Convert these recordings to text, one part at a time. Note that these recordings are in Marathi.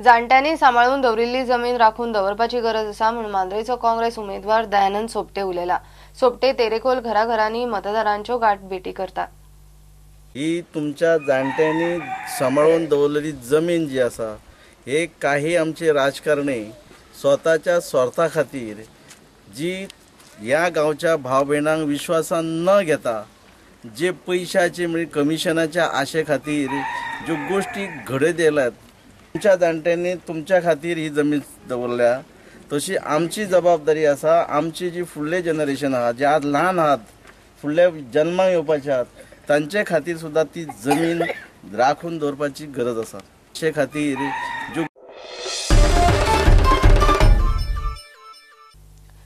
जाणट्यांनी सांभाळून दवरिल्ली जमीन राखून दवरपाची गरज आसा म्हणून मांद्रेचो काँग्रेस उमेदवार दयानंद सोपटे उलयला। सोपटे तेरेखोल घराघरांनी मतदारांच्यो गाठ भेटी करता। ही तुमच्या जाणट्यांनी सांभाळून दवरलेली जमीन जी आसा हे काही आमचे राजकारणी स्वताच्या स्वार्था खातीर जी ह्या गांवच्या भाव भयणांक विश्वासान न घेता जे पैशाचे म्हणजे कमिशनाच्या आशे खातीर ज्यो गोष्टी घडत येयल्यात, तुमच्या जाणट्यांनी तुमच्या खातीर ही जमीन दवरल्या, तशी आमची जबाबदारी आसा। आमची जी फुडले जनरेशन आहा जे आज ल्हान आहात, फुडले जन्माक येवपाचे आहात, तांचे खातीर सुद्धा ती जमीन राखून दवरपाची गरज आसा। अशे खातीर ज्यो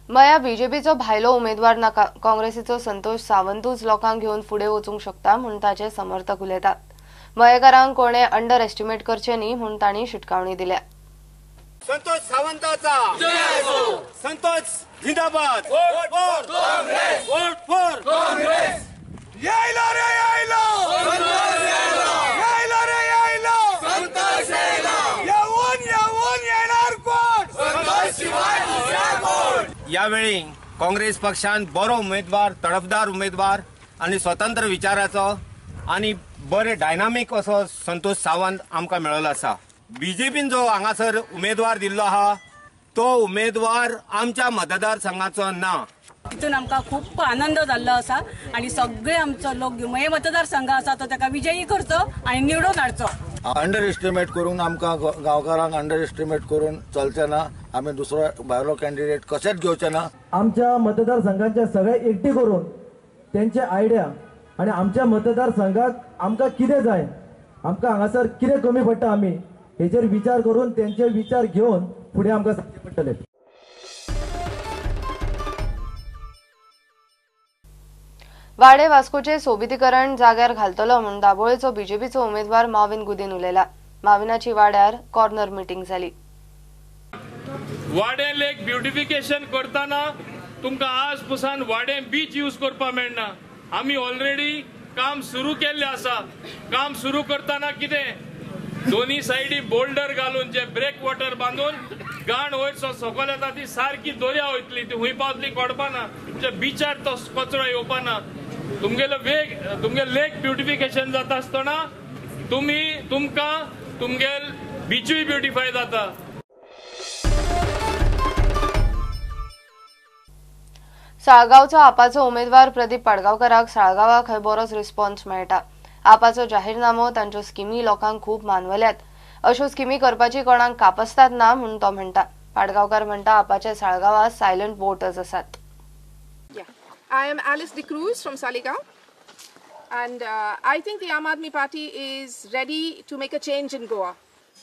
मया बीजेपीचो भायलो उमेदवार नाका, काँग्रेसीचो संतोष सावंतूच लोकांक घेवन फुडें वचूंक शकता म्हणून ताचे समर्थक उलयतात। मयेकारांक कोणे अंडर एस्टिमेट करचे न्ही म्हणून तांणी शिटकावणी दिल्या। संतोष सावंताचा जय असो। संतोष जिंदाबाद। Vote for Congress. Vote for Congress. यायला रे यायला संतोष यायला रे यायला संतोष येऊन येणार कोण? संतोष शिवाय दुसरा कोण? यावेळी काँग्रेस पक्षान बरो उमेदवार, तडफदार उमेदवार आणि स्वतंत्र विचाराचो आणि बरे डायनामिक असो संतोष सावंत आमकां मेळ्ळो आसा। बीजेपीन जो हांगासर उमेदवार दिल्लो आहा तो उमेदवार आमच्या मतदारसंघाचो ना। तितून आमकां खूप आनंद जाल्लो आसा आणि सगळे आमचो लोक मये मतदारसंघ आसा तो ताका विजयी करचो आणि निवडून हाडचो। अंडर एस्टिमेट करून आमकां गांवकारांक अंडर एस्टिमेट करून चलचें ना। आमी दुसरो भायलो कॅन्डिडेट कशेंच घेवचे ना। आमच्या मतदारसंघाचे सगळे एकठी करून त्यांचे आयडिया आणि आमच्या मतदारसंघाक आमकां कितें जाय, आमकां हांगासर कितें कमी पडटा, आमी हेचेर विचार करून त्यांचे विचार घेवन फुडें आमकां सांगचे पडटले। वाडे वास्कोचे सोबितीकरण जाग्यार घालतलो म्हणून दाबोळेचो बीजेपीचो उमेदवार माविन गुदीन उलयला। माविनाची वाड्यार कॉर्नर मीटिंग जाली। वाडे लेक ब्युटिफिकेशन करताना तुमकां आज पासून वाडे बीच यूज करपा मेळना। आमी ऑलरेडी काम सुरू केल्ले आसा। काम सुरू करताना कितें दोन्ही साइडी बोल्डर घालून जे ब्रेक वॉटर बांधून गाण वयर सकयल येता ती सारकी दर्या वयतली, ती हुंय पावतली कोडपाना, जे बिचार तो कचरो येवपाना। तुमगे लेक ब्युटिफिकेशन जाता आसतना तुमकां तुमगेल बीचूय ब्युटिफाय जाता। साळगावचो आपाचो उमेदवार प्रदीप पाडगांवकाराक साळगावा खंय बरोच रिस्पॉन्स मेळटा। आपाचो जाहीरनामो तांच्यो स्किमी लोकांक खूप मानवल्यात। अश्यो स्किमी करपाची कोणाक कापस्तात ना म्हणून तो म्हणटा। पाडगांवकार म्हणटा आपाचे साळगावा सायलंट वोटर्स आसात। I am Alice De Cruz from Saligao, and I think the Aam Aadmi Party is ready to make a change in Goa.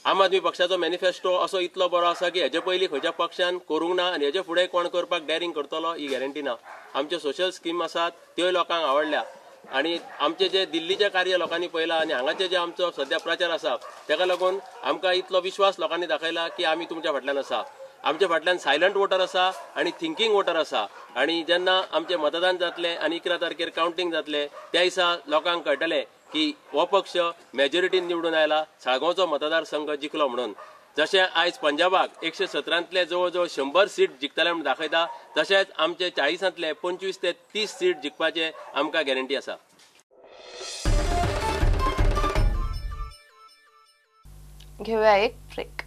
आम आदमी पक्षाचो मॅनिफेस्टो असो इतलो बरो आसा की हेजे पयलीं खंयच्या पक्षान करूंक ना आनी हेजे फुडें कोण करपाक डॅरिंग करतलो ही गॅरंटी ना। आमच्यो सोशल स्कीम आसात त्योय लोकांक आवडल्या आणि आमचे जे दिल्लीचे कार्य लोकांनी पळयलां आनी हांगाचे जे आमचो सद्या प्रचार आसा ताका लागून आमकां इतलो विश्वास लोकांनी दाखयला की आमी तुमच्या फाटल्यान आसा। आमच्या फाटल्यान सायलंट वोटर आसा आणि थिंकिंग वोटर आसा आणि जेन्ना आमचे मतदान जातले आणि 11 तारखेर काउंटिंग जातले त्या दिसा लोकांक कळटले की हो पक्ष मेजॉरिटीन निवडून आयला, साळगांवचो मतदारसंघ जिखलो म्हणून। जशें आयज पंजाबाक 117तले जवळ जवळ 100 सीट जिखतले म्हणून दाखयता, तशेंच आमचे 40तले 25 ते 30 सीट जिखपाचे आमकां गॅरंटी आसा। घेऊया एक ब्रेक।